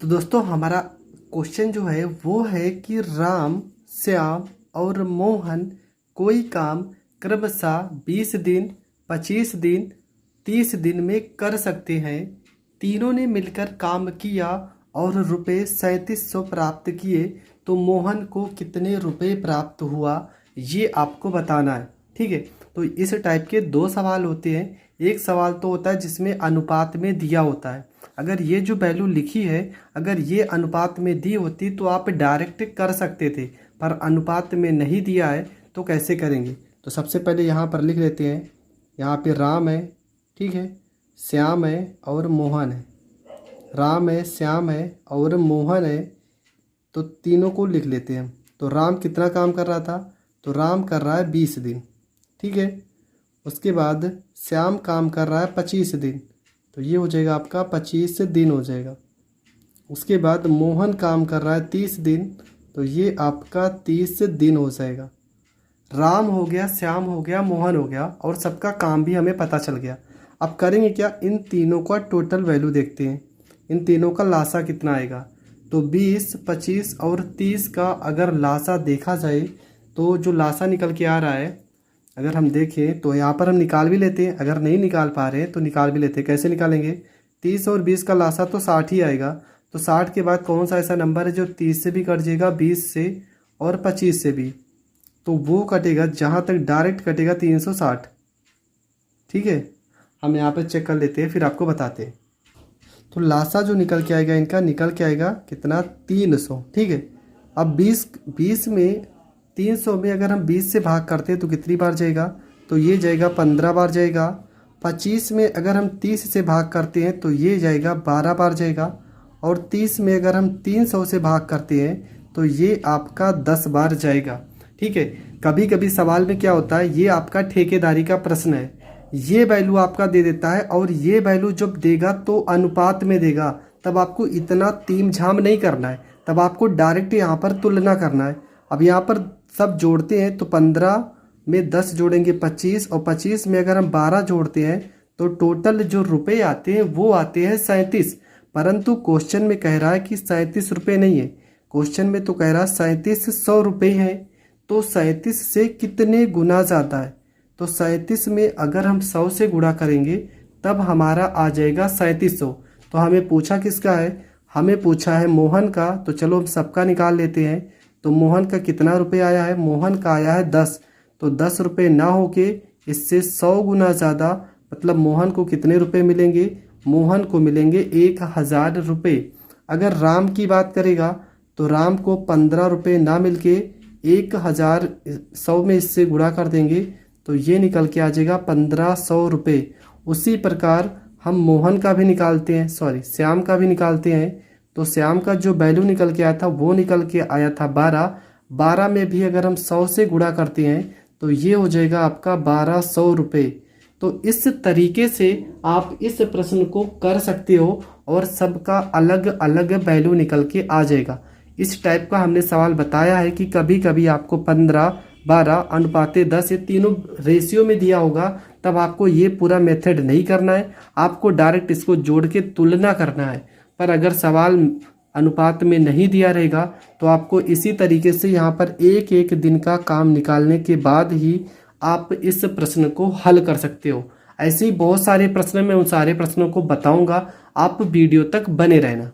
तो दोस्तों हमारा क्वेश्चन जो है वो है कि राम, श्याम और मोहन कोई काम क्रमशः 20 दिन, 25 दिन, 30 दिन में कर सकते हैं। तीनों ने मिलकर काम किया और रुपये 3700 प्राप्त किए, तो मोहन को कितने रुपए प्राप्त हुआ ये आपको बताना है। ठीक है, तो इस टाइप के दो सवाल होते हैं। एक सवाल तो होता है जिसमें अनुपात में दिया होता है। अगर ये जो वैल्यू लिखी है अगर ये अनुपात में दी होती तो आप डायरेक्ट कर सकते थे, पर अनुपात में नहीं दिया है तो कैसे करेंगे। तो सबसे पहले यहाँ पर लिख लेते हैं। यहाँ पे राम है, ठीक है, श्याम है और मोहन है। राम है, श्याम है और मोहन है, तो तीनों को लिख लेते हैं। तो राम कितना काम कर रहा था, तो राम कर रहा है 20 दिन, ठीक है। उसके बाद श्याम काम कर रहा है 25 दिन, तो ये हो जाएगा आपका 25 दिन हो जाएगा। उसके बाद मोहन काम कर रहा है 30 दिन, तो ये आपका 30 दिन हो जाएगा। राम हो गया, श्याम हो गया, मोहन हो गया और सबका काम भी हमें पता चल गया। अब करेंगे क्या, इन तीनों का टोटल वैल्यू देखते हैं। इन तीनों का लासा कितना आएगा, तो 20, 25 और 30 का अगर लासा देखा जाए तो जो लासा निकल के आ रहा है अगर हम देखें तो यहाँ पर हम निकाल भी लेते हैं। अगर नहीं निकाल पा रहे हैं तो निकाल भी लेते हैं। कैसे निकालेंगे, 30 और 20 का लासा तो 60 ही आएगा। तो 60 के बाद कौन सा ऐसा नंबर है जो 30 से भी कट जाएगा, 20 से और 25 से भी, तो वो कटेगा जहाँ तक डायरेक्ट कटेगा 360। ठीक है, हम यहाँ पर चेक कर लेते हैं फिर आपको बताते हैं। तो लासा जो निकल के आएगा इनका निकल के आएगा कितना, 300। ठीक है, अब 20 में 300 में अगर हम 20 से भाग करते हैं तो कितनी बार जाएगा, तो ये जाएगा 15 बार जाएगा। 25 में अगर हम 30 से भाग करते हैं तो ये जाएगा 12 बार जाएगा। और 30 में अगर हम 300 से भाग करते हैं तो ये आपका 10 बार जाएगा। ठीक है, कभी कभी सवाल में क्या होता है, ये आपका ठेकेदारी का प्रश्न है, ये वैल्यू आपका दे देता है और ये वैल्यू जब देगा तो अनुपात में देगा, तब आपको इतना तीम झाम नहीं करना है, तब आपको डायरेक्ट यहाँ पर तुलना करना है। अब यहाँ पर सब जोड़ते हैं तो 15 में 10 जोड़ेंगे 25 और 25 में अगर हम 12 जोड़ते हैं तो टोटल जो रुपए आते हैं वो आते हैं 37। परंतु क्वेश्चन में कह रहा है कि 37 रुपये नहीं है, क्वेश्चन में तो कह रहा है 3700 रुपये हैं। तो 37 से कितने गुना ज़्यादा है, तो 37 में अगर हम 100 से गुणा करेंगे तब हमारा आ जाएगा 3700। तो हमें पूछा किसका है, हमें पूछा है मोहन का। तो चलो हम सबका निकाल लेते हैं। तो मोहन का कितना रुपये आया है, मोहन का आया है 10। तो 10 रुपये ना होके इससे 100 गुना ज़्यादा, मतलब मोहन को कितने रुपए मिलेंगे, मोहन को मिलेंगे 1000 रुपये। अगर राम की बात करेगा तो राम को 15 रुपये ना मिलके 1000 100 में इससे गुणा कर देंगे तो ये निकल के आ जाएगा 1500 रुपये। उसी प्रकार हम मोहन का भी निकालते हैं, श्याम का भी निकालते हैं। तो श्याम का जो वैल्यू निकल के आया था वो निकल के आया था 12। 12 में भी अगर हम 100 से गुणा करते हैं तो ये हो जाएगा आपका 1200 रुपये। तो इस तरीके से आप इस प्रश्न को कर सकते हो और सबका अलग अलग वैल्यू निकल के आ जाएगा। इस टाइप का हमने सवाल बताया है कि कभी कभी आपको 15, 12 अनुपाते 10 ये तीनों रेशियो में दिया होगा, तब आपको ये पूरा मेथड नहीं करना है, आपको डायरेक्ट इसको जोड़ के तुलना करना है। पर अगर सवाल अनुपात में नहीं दिया रहेगा तो आपको इसी तरीके से यहाँ पर एक एक दिन का काम निकालने के बाद ही आप इस प्रश्न को हल कर सकते हो। ऐसे ही बहुत सारे प्रश्न मैं उन सारे प्रश्नों को बताऊंगा, आप वीडियो तक बने रहना।